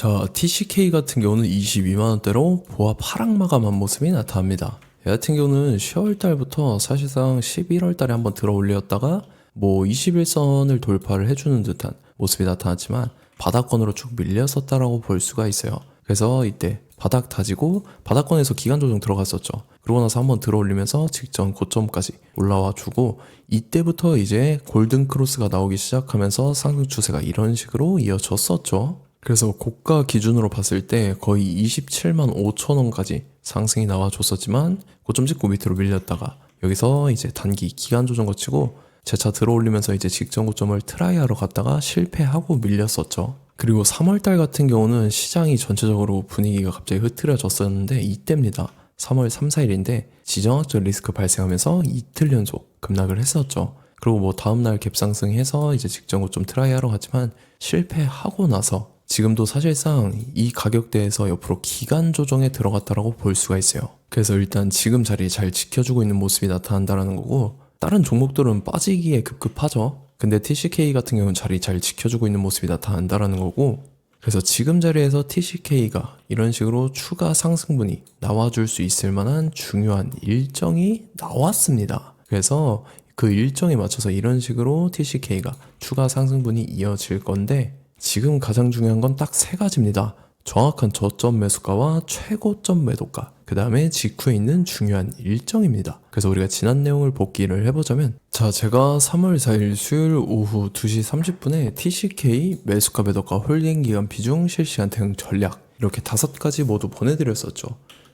자, TCK 같은 경우는 22만원대로 보합 하락 마감한 모습이 나타납니다. 얘 같은 경우는 10월달부터 사실상 11월달에 한번 들어 올렸다가 21선을 돌파를 해주는 듯한 모습이 나타났지만 바닥권으로 쭉 밀렸었다라고 볼 수가 있어요. 그래서 이때 바닥 다지고 바닥권에서 기간 조정 들어갔었죠. 그러고 나서 한번 들어 올리면서 직전 고점까지 올라와 주고 이때부터 이제 골든 크로스가 나오기 시작하면서 상승 추세가 이런 식으로 이어졌었죠. 그래서 고가 기준으로 봤을 때 거의 27만 5천 원까지 상승이 나와줬었지만 고점 찍고 밑으로 밀렸다가 여기서 이제 단기 기간 조정 거치고 재차 들어올리면서 이제 직전 고점을 트라이하러 갔다가 실패하고 밀렸었죠. 그리고 3월달 같은 경우는 시장이 전체적으로 분위기가 갑자기 흐트러졌었는데 이때입니다. 3월 3, 4일인데 지정학적 리스크 발생하면서 이틀 연속 급락을 했었죠. 그리고 다음날 갭상승해서 이제 직전 고점 트라이하러 갔지만 실패하고 나서 지금도 사실상 이 가격대에서 옆으로 기간 조정에 들어갔다라고 볼 수가 있어요. 그래서 일단 지금 자리 잘 지켜주고 있는 모습이 나타난다는 거고 다른 종목들은 빠지기에 급급하죠. 근데 TCK 같은 경우는 자리 잘 지켜주고 있는 모습이 나타난다는 거고 그래서 지금 자리에서 TCK가 이런 식으로 추가 상승분이 나와줄 수 있을 만한 중요한 일정이 나왔습니다. 그래서 그 일정에 맞춰서 이런 식으로 TCK가 추가 상승분이 이어질 건데 지금 가장 중요한 건 딱 세 가지입니다. 정확한 저점 매수가와 최고점 매도가, 그 다음에 직후에 있는 중요한 일정입니다. 그래서 우리가 지난 내용을 복기를 해보자면 자, 제가 3월 4일 수요일 오후 2시 30분에 TCK 매수가 매도가 홀딩 기간 비중 실시간 대응 전략 이렇게 5가지 모두 보내드렸었죠.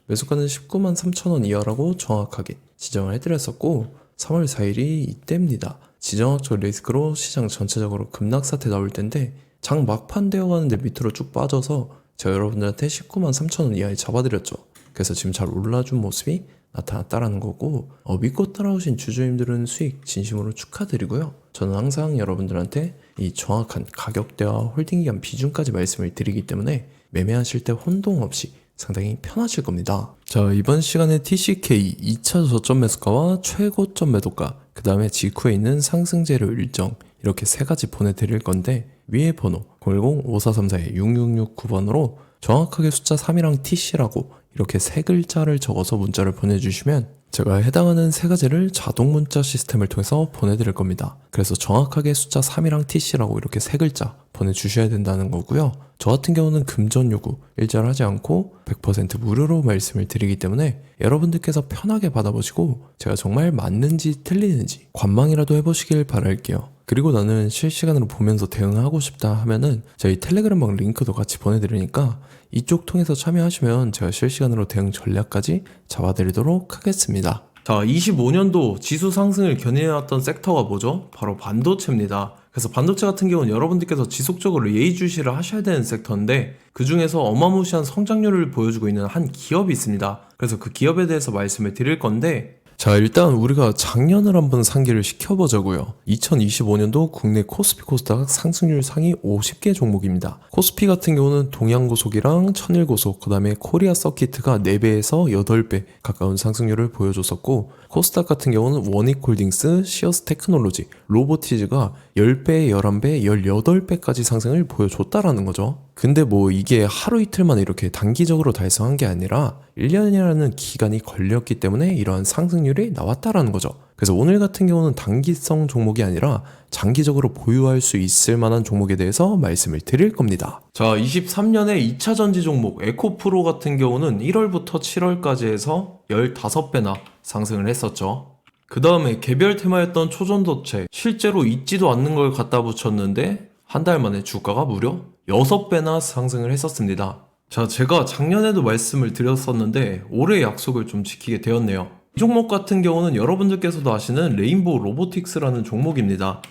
매수가는 19만 3천 원 이하라고 정확하게 지정을 해드렸었고 3월 4일이 이때입니다. 지정학적 리스크로 시장 전체적으로 급락 사태 나올 텐데 장 막판 되어가는데 밑으로 쭉 빠져서 제가 여러분들한테 19만 3천 원 이하에 잡아드렸죠. 그래서 지금 잘 올라준 모습이 나타났다라는 거고 믿고 따라오신 주주님들은 수익 진심으로 축하드리고요. 저는 항상 여러분들한테 이 정확한 가격대와 홀딩기간 비중까지 말씀을 드리기 때문에 매매하실 때 혼동 없이 상당히 편하실 겁니다. 자, 이번 시간에 TCK 2차 저점 매수가와 최고점 매도가 그 다음에 직후에 있는 상승 재료 일정 이렇게 세 가지 보내드릴 건데 위에 번호 010-5434-6669번으로 정확하게 숫자 3이랑 TC라고 이렇게 세 글자를 적어서 문자를 보내주시면 제가 해당하는 세 가지를 자동 문자 시스템을 통해서 보내드릴 겁니다. 그래서 정확하게 숫자 3이랑 TC라고 이렇게 세 글자 보내주셔야 된다는 거고요. 저 같은 경우는 금전 요구 일절하지 않고 100% 무료로 말씀을 드리기 때문에 여러분들께서 편하게 받아보시고 제가 정말 맞는지 틀리는지 관망이라도 해보시길 바랄게요. 그리고 나는 실시간으로 보면서 대응하고 싶다 하면은 저희 텔레그램방 링크도 같이 보내드리니까 이쪽 통해서 참여하시면 제가 실시간으로 대응 전략까지 잡아드리도록 하겠습니다. 자, 25년도 지수 상승을 견인해왔던 섹터가 뭐죠? 바로 반도체입니다. 그래서 반도체 같은 경우는 여러분들께서 지속적으로 예의주시를 하셔야 되는 섹터인데 그 중에서 어마무시한 성장률을 보여주고 있는 한 기업이 있습니다. 그래서 그 기업에 대해서 말씀을 드릴 건데 자, 일단 우리가 작년을 한번 상기를 시켜보자고요. 2025년도 국내 코스피 코스닥 상승률 상위 50개 종목입니다. 코스피 같은 경우는 동양고속이랑 천일고속, 그 다음에 코리아 서키트가 4배에서 8배 가까운 상승률을 보여줬었고 코스닥 같은 경우는 원익홀딩스, 시어스 테크놀로지, 로보티즈가 10배, 11배, 18배까지 상승을 보여줬다라는 거죠. 근데 이게 하루 이틀 만에 이렇게 단기적으로 달성한 게 아니라 1년이라는 기간이 걸렸기 때문에 이러한 상승률이 나왔다라는 거죠. 그래서 오늘 같은 경우는 단기성 종목이 아니라 장기적으로 보유할 수 있을 만한 종목에 대해서 말씀을 드릴 겁니다. 자, 23년에 2차 전지 종목 에코프로 같은 경우는 1월부터 7월까지 해서 15배나 상승을 했었죠. 그 다음에 개별 테마였던 초전도체 실제로 있지도 않는 걸 갖다 붙였는데 한 달 만에 주가가 무려 6배나 상승을 했었습니다. 자, 제가 작년에도 말씀을 드렸었는데 올해 약속을 좀 지키게 되었네요. 이 종목 같은 경우는 여러분들께서도 아시는 레인보우 로보틱스라는 종목입니다.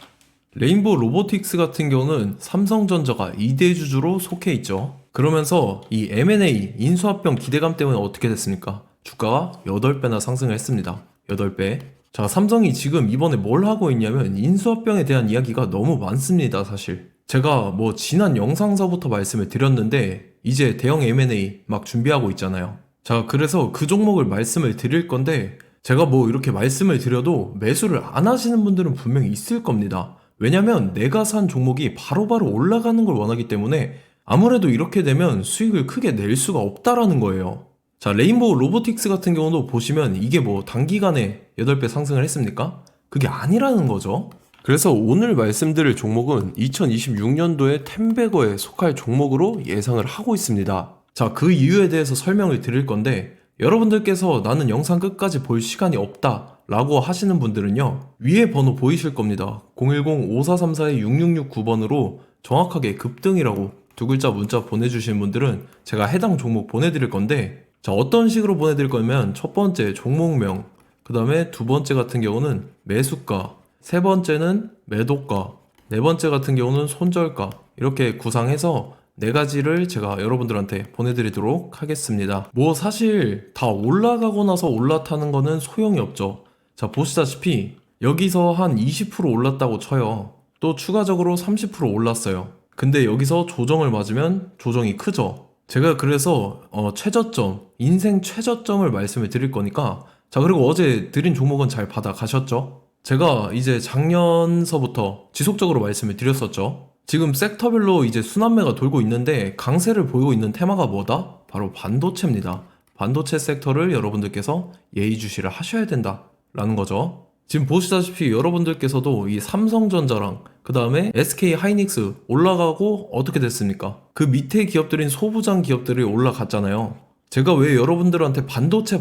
레인보우 로보틱스 같은 경우는 삼성전자가 2대 주주로 속해 있죠. 그러면서 이 M&A 인수합병 기대감 때문에 어떻게 됐습니까? 주가가 8배나 상승을 했습니다. 8배. 자, 삼성이 지금 이번에 뭘 하고 있냐면 인수합병에 대한 이야기가 너무 많습니다. 사실 제가 지난 영상서부터 말씀을 드렸는데 이제 대형 M&A 막 준비하고 있잖아요. 자, 그래서 그 종목을 말씀을 드릴 건데 제가 이렇게 말씀을 드려도 매수를 안 하시는 분들은 분명히 있을 겁니다. 왜냐면 내가 산 종목이 바로바로 올라가는 걸 원하기 때문에 아무래도 이렇게 되면 수익을 크게 낼 수가 없다라는 거예요. 자, 레인보우 로보틱스 같은 경우도 보시면 이게 뭐 단기간에 8배 상승을 했습니까? 그게 아니라는 거죠. 그래서 오늘 말씀드릴 종목은 2026년도에 템베거에 속할 종목으로 예상을 하고 있습니다. 자, 그 이유에 대해서 설명을 드릴 건데, 여러분들께서 나는 영상 끝까지 볼 시간이 없다 라고 하시는 분들은요, 위에 번호 보이실 겁니다. 010-5434-6669번으로 정확하게 급등이라고 두 글자 문자 보내주신 분들은 제가 해당 종목 보내드릴 건데, 자, 어떤 식으로 보내드릴 거냐면 첫 번째 종목명, 그 다음에 두 번째 같은 경우는 매수가, 세 번째는 매도가, 네 번째 같은 경우는 손절가, 이렇게 구상해서 네 가지를 제가 여러분들한테 보내드리도록 하겠습니다. 뭐 사실 다 올라가고 나서 올라타는 거는 소용이 없죠. 자, 보시다시피 여기서 한 20% 올랐다고 쳐요. 또 추가적으로 30% 올랐어요. 근데 여기서 조정을 맞으면 조정이 크죠. 제가 그래서 최저점, 인생 최저점을 말씀을 드릴 거니까, 자, 그리고 어제 드린 종목은 잘 받아가셨죠? 제가 이제 작년서부터 지속적으로 말씀을 드렸었죠. 지금 섹터별로 이제 순환매가 돌고 있는데 강세를 보이고 있는 테마가 뭐다? 바로 반도체입니다. 반도체 섹터를 여러분들께서 예의주시를 하셔야 된다라는 거죠. 지금 보시다시피 여러분들께서도 이 삼성전자랑 그 다음에 SK 하이닉스 올라가고 어떻게 됐습니까? 그 밑에 기업들인 소부장 기업들이 올라갔잖아요. 제가 왜 여러분들한테 반도체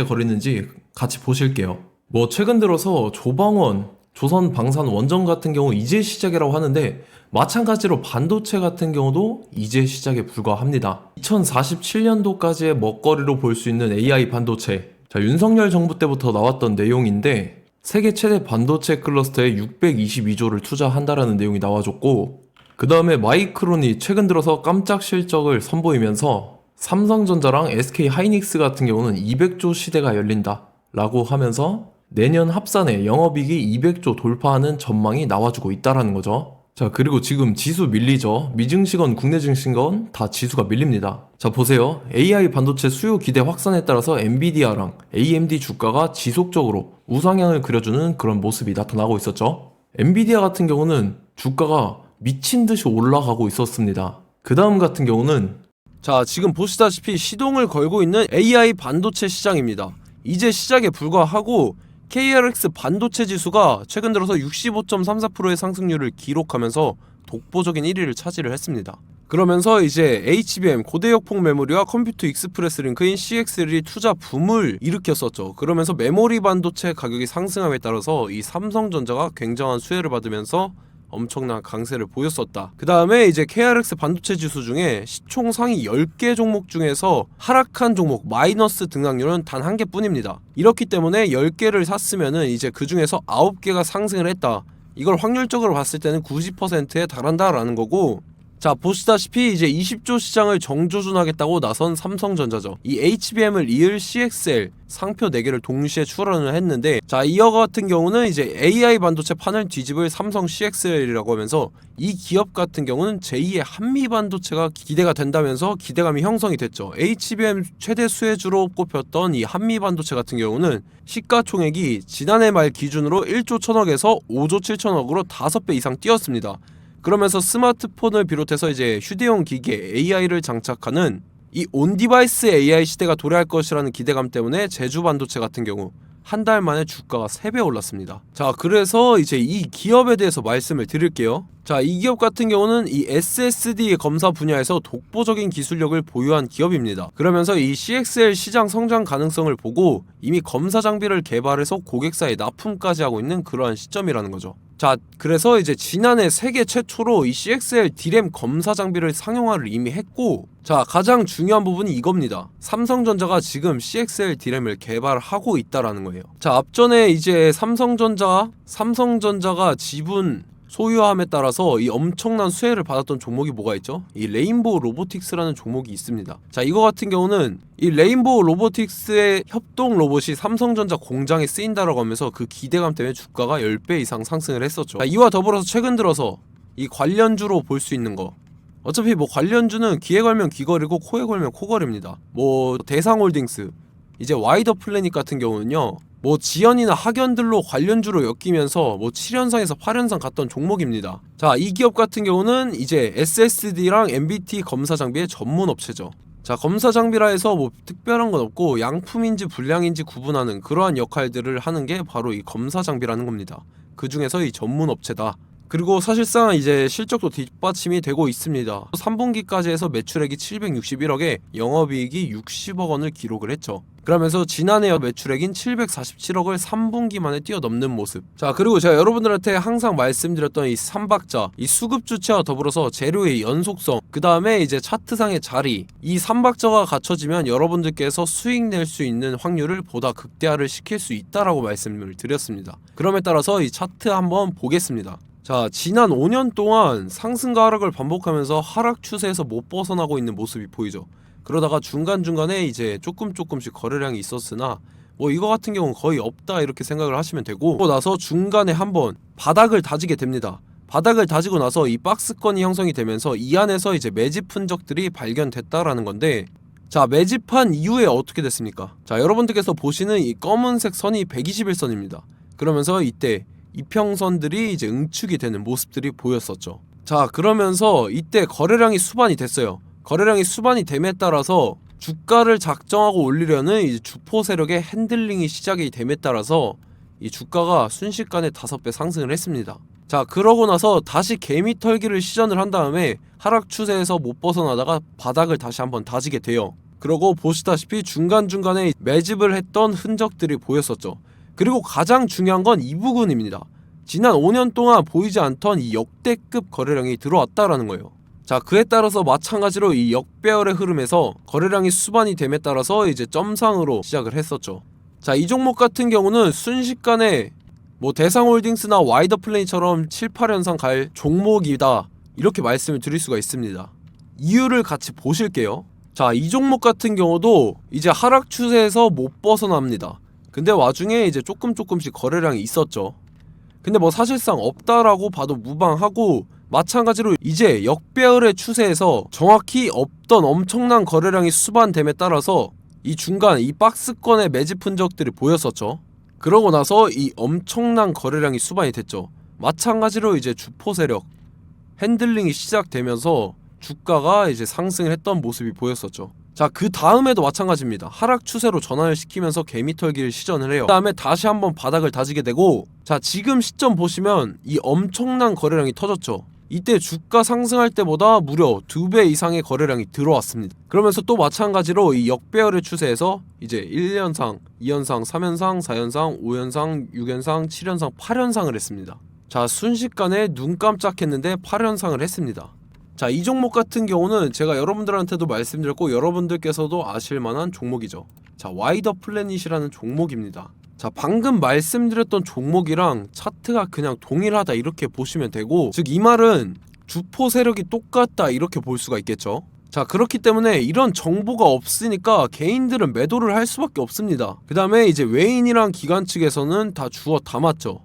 거리는지 같이 보실게요. 뭐 최근 들어서 조방원, 조선방산원전 같은 경우 이제 시작이라고 하는데, 마찬가지로 반도체 같은 경우도 이제 시작에 불과합니다. 2047년도까지의 먹거리로 볼 수 있는 AI 반도체. 자, 윤석열 정부 때부터 나왔던 내용인데, 세계 최대 반도체 클러스터에 622조를 투자한다라는 내용이 나와줬고, 그 다음에 마이크론이 최근 들어서 깜짝 실적을 선보이면서 삼성전자랑 SK 하이닉스 같은 경우는 200조 시대가 열린다 라고 하면서 내년 합산에 영업이익이 200조 돌파하는 전망이 나와주고 있다라는 거죠. 자, 그리고 지금 지수 밀리죠. 미증시건 국내 증시건 다 지수가 밀립니다. 자, 보세요. AI 반도체 수요 기대 확산에 따라서 엔비디아랑 AMD 주가가 지속적으로 우상향을 그려주는 그런 모습이 나타나고 있었죠. 엔비디아 같은 경우는 주가가 미친 듯이 올라가고 있었습니다. 그 다음 같은 경우는, 자, 지금 보시다시피 시동을 걸고 있는 AI 반도체 시장입니다. 이제 시작에 불과하고 KRX 반도체 지수가 최근 들어서 65.34%의 상승률을 기록하면서 독보적인 1위를 차지를 했습니다. 그러면서 이제 HBM 고대역폭 메모리와 컴퓨터 익스프레스 링크인 CXL이 투자 붐을 일으켰었죠. 그러면서 메모리 반도체 가격이 상승함에 따라서 이 삼성전자가 굉장한 수혜를 받으면서 엄청난 강세를 보였었다. 그 다음에 이제 KRX 반도체 지수 중에 시총 상위 10개 종목 중에서 하락한 종목 마이너스 등락률은 단 1개뿐입니다. 이렇기 때문에 10개를 샀으면은 이제 그 중에서 9개가 상승을 했다. 이걸 확률적으로 봤을 때는 90%에 달한다라는 거고, 자, 보시다시피 이제 20조 시장을 정조준하겠다고 나선 삼성전자죠. 이 HBM을 이을 CXL 상표 4개를 동시에 출원을 했는데, 자, 이어 같은 경우는 이제 AI 반도체 판을 뒤집을 삼성 CXL이라고 하면서 이 기업 같은 경우는 제2의 한미 반도체가 기대가 된다면서 기대감이 형성이 됐죠. HBM 최대 수혜주로 꼽혔던 이 한미 반도체 같은 경우는 시가총액이 지난해 말 기준으로 1조 1000억에서 5조 7천억으로 5배 이상 뛰었습니다. 그러면서 스마트폰을 비롯해서 이제 휴대용 기기에 AI를 장착하는 이 온디바이스 AI 시대가 도래할 것이라는 기대감 때문에 제주 반도체 같은 경우 한 달 만에 주가가 3배 올랐습니다. 자, 그래서 이제 이 기업에 대해서 말씀을 드릴게요. 자, 이 기업 같은 경우는 이 SSD 검사 분야에서 독보적인 기술력을 보유한 기업입니다. 그러면서 이 CXL 시장 성장 가능성을 보고 이미 검사 장비를 개발해서 고객사에 납품까지 하고 있는 그러한 시점이라는 거죠. 자, 그래서 이제 지난해 세계 최초로 이 CXL D램 검사 장비를 상용화를 이미 했고, 자, 가장 중요한 부분이 이겁니다. 삼성전자가 지금 CXL D램을 개발하고 있다라는 거예요. 자, 앞전에 이제 삼성전자가 지분 소유함에 따라서 이 엄청난 수혜를 받았던 종목이 뭐가 있죠? 이 레인보우 로보틱스라는 종목이 있습니다. 자, 이거 같은 경우는 이 레인보우 로보틱스의 협동 로봇이 삼성전자 공장에 쓰인다라고 하면서 그 기대감 때문에 주가가 10배 이상 상승을 했었죠. 자, 이와 더불어서 최근 들어서 이 관련주로 볼 수 있는 거, 어차피 뭐 관련주는 귀에 걸면 귀걸이고 코에 걸면 코걸이입니다. 뭐 대상홀딩스, 이제 와이더 플래닛 같은 경우는요, 뭐 지연이나 학연들로 관련주로 엮이면서 뭐 7연상에서 8연상 갔던 종목입니다. 자, 이 기업 같은 경우는 이제 SSD랑 MBT 검사 장비의 전문 업체죠. 자, 검사 장비라 해서 뭐 특별한 건 없고 양품인지 불량인지 구분하는 그러한 역할들을 하는 게 바로 이 검사 장비라는 겁니다. 그 중에서 이 전문 업체다. 그리고 사실상 이제 실적도 뒷받침이 되고 있습니다. 3분기까지 해서 매출액이 761억에 영업이익이 60억 원을 기록을 했죠. 그러면서 지난해 매출액인 747억을 3분기 만에 뛰어넘는 모습. 자, 그리고 제가 여러분들한테 항상 말씀드렸던 이 3박자, 이 수급 주체와 더불어서 재료의 연속성, 그 다음에 이제 차트상의 자리, 이 3박자가 갖춰지면 여러분들께서 수익 낼 수 있는 확률을 보다 극대화를 시킬 수 있다라고 말씀을 드렸습니다. 그럼에 따라서 이 차트 한번 보겠습니다. 자, 지난 5년 동안 상승과 하락을 반복하면서 하락 추세에서 못 벗어나고 있는 모습이 보이죠. 그러다가 중간중간에 이제 조금씩 거래량이 있었으나 뭐 이거 같은 경우는 거의 없다 이렇게 생각을 하시면 되고, 그러고 나서 중간에 한번 바닥을 다지게 됩니다. 바닥을 다지고 나서 이 박스권이 형성이 되면서 이 안에서 이제 매집 흔적들이 발견됐다라는 건데, 자, 매집한 이후에 어떻게 됐습니까? 자, 여러분들께서 보시는 이 검은색 선이 121선입니다. 그러면서 이때 이평선들이 이제 응축이 되는 모습들이 보였었죠. 자, 그러면서 이때 거래량이 수반이 됐어요. 거래량이 수반이 됨에 따라서 주가를 작정하고 올리려는 이제 주포 세력의 핸들링이 시작이 됨에 따라서 이 주가가 순식간에 5배 상승을 했습니다. 자, 그러고 나서 다시 개미 털기를 시전을 한 다음에 하락 추세에서 못 벗어나다가 바닥을 다시 한번 다지게 돼요. 그러고 보시다시피 중간중간에 매집을 했던 흔적들이 보였었죠. 그리고 가장 중요한 건 이 부분입니다. 지난 5년 동안 보이지 않던 이 역대급 거래량이 들어왔다라는 거예요. 자, 그에 따라서 마찬가지로 이 역배열의 흐름에서 거래량이 수반이 됨에 따라서 이제 점상으로 시작을 했었죠. 자, 이 종목 같은 경우는 순식간에 뭐 대상홀딩스나 와이더플레이처럼 7, 8연상 갈 종목이다 이렇게 말씀을 드릴 수가 있습니다. 이유를 같이 보실게요. 자, 이 종목 같은 경우도 이제 하락 추세에서 못 벗어납니다. 근데 와중에 이제 조금씩 거래량이 있었죠. 근데 뭐 사실상 없다라고 봐도 무방하고, 마찬가지로 이제 역배열의 추세에서 정확히 없던 엄청난 거래량이 수반됨에 따라서 이 중간 이 박스권의 매집 흔적들이 보였었죠. 그러고 나서 이 엄청난 거래량이 수반이 됐죠. 마찬가지로 이제 주포 세력 핸들링이 시작되면서 주가가 이제 상승을 했던 모습이 보였었죠. 자, 그 다음에도 마찬가지입니다. 하락 추세로 전환을 시키면서 개미 털기를 시전을 해요. 그 다음에 다시 한번 바닥을 다지게 되고, 자, 지금 시점 보시면 이 엄청난 거래량이 터졌죠. 이때 주가 상승할 때보다 무려 2배 이상의 거래량이 들어왔습니다. 그러면서 또 마찬가지로 이 역배열의 추세에서 이제 1연상, 2연상, 3연상, 4연상, 5연상, 6연상, 7연상, 8연상을 했습니다. 자, 순식간에 눈 깜짝했는데 8연상을 했습니다. 자, 이 종목 같은 경우는 제가 여러분들한테도 말씀드렸고 여러분들께서도 아실만한 종목이죠. 자, 와이더 플래닛이라는 종목입니다. 자, 방금 말씀드렸던 종목이랑 차트가 그냥 동일하다 이렇게 보시면 되고, 즉 이 말은 주포 세력이 똑같다 이렇게 볼 수가 있겠죠. 자, 그렇기 때문에 이런 정보가 없으니까 개인들은 매도를 할 수밖에 없습니다. 그 다음에 이제 외인이랑 기관 측에서는 다 주워 담았죠.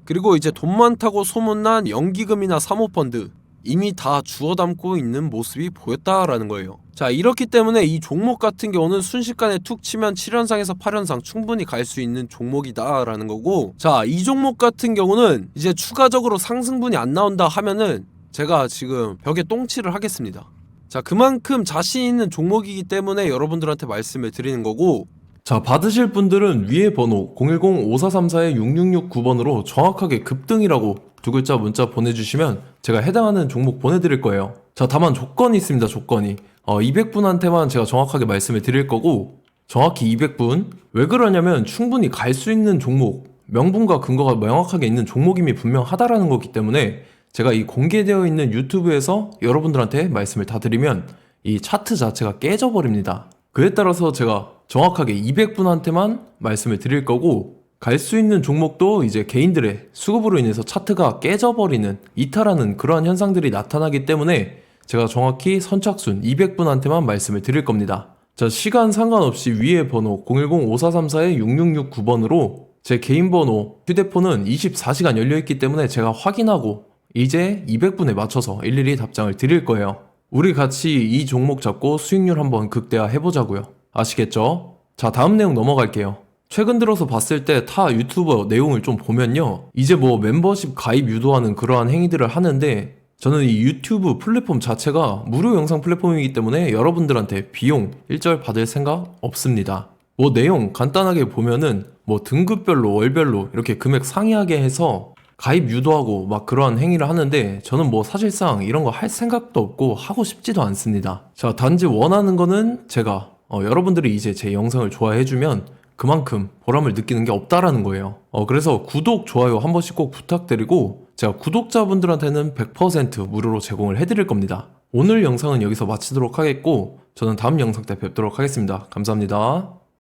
그리고 이제 돈 많다고 소문난 연기금이나 사모펀드 이미 다 주워 담고 있는 모습이 보였다라는 거예요. 자, 이렇기 때문에 이 종목 같은 경우는 순식간에 툭 치면 7연상에서 8연상 충분히 갈 수 있는 종목이다 라는 거고, 자, 이 종목 같은 경우는 이제 추가적으로 상승분이 안 나온다 하면은 제가 지금 벽에 똥칠을 하겠습니다. 자, 그만큼 자신 있는 종목이기 때문에 여러분들한테 말씀을 드리는 거고, 자, 받으실 분들은 위에 번호 010-5434-6669번으로 정확하게 급등이라고 두 글자 문자 보내주시면 제가 해당하는 종목 보내드릴 거예요. 자, 다만 조건이 있습니다. 조건이 200분한테만 제가 정확하게 말씀을 드릴 거고, 정확히 200분. 왜 그러냐면 충분히 갈 수 있는 종목, 명분과 근거가 명확하게 있는 종목임이 분명하다라는 거기 때문에 제가 이 공개되어 있는 유튜브에서 여러분들한테 말씀을 다 드리면 이 차트 자체가 깨져버립니다. 그에 따라서 제가 정확하게 200분한테만 말씀을 드릴 거고, 갈 수 있는 종목도 이제 개인들의 수급으로 인해서 차트가 깨져버리는, 이탈하는 그러한 현상들이 나타나기 때문에 제가 정확히 선착순 200분한테만 말씀을 드릴 겁니다. 자, 시간 상관없이 위에 번호 010-5434-6669번으로 제 개인 번호, 휴대폰은 24시간 열려있기 때문에 제가 확인하고 이제 200분에 맞춰서 일일이 답장을 드릴 거예요. 우리 같이 이 종목 잡고 수익률 한번 극대화 해보자고요. 아시겠죠? 자, 다음 내용 넘어갈게요. 최근 들어서 봤을 때 타 유튜버 내용을 좀 보면요. 이제 뭐 멤버십 가입 유도하는 그러한 행위들을 하는데 저는 이 유튜브 플랫폼 자체가 무료 영상 플랫폼이기 때문에 여러분들한테 비용 일절 받을 생각 없습니다. 뭐 내용 간단하게 보면은 뭐 등급별로 월별로 이렇게 금액 상이하게 해서 가입 유도하고 막 그러한 행위를 하는데 저는 뭐 사실상 이런 거 할 생각도 없고 하고 싶지도 않습니다. 자, 단지 원하는 거는 제가 여러분들이 이제 제 영상을 좋아해주면 그만큼 보람을 느끼는 게 없다라는 거예요. 그래서 구독, 좋아요 한 번씩 꼭 부탁드리고 제가 구독자분들한테는 100% 무료로 제공을 해드릴 겁니다. 오늘 영상은 여기서 마치도록 하겠고 저는 다음 영상 때 뵙도록 하겠습니다. 감사합니다.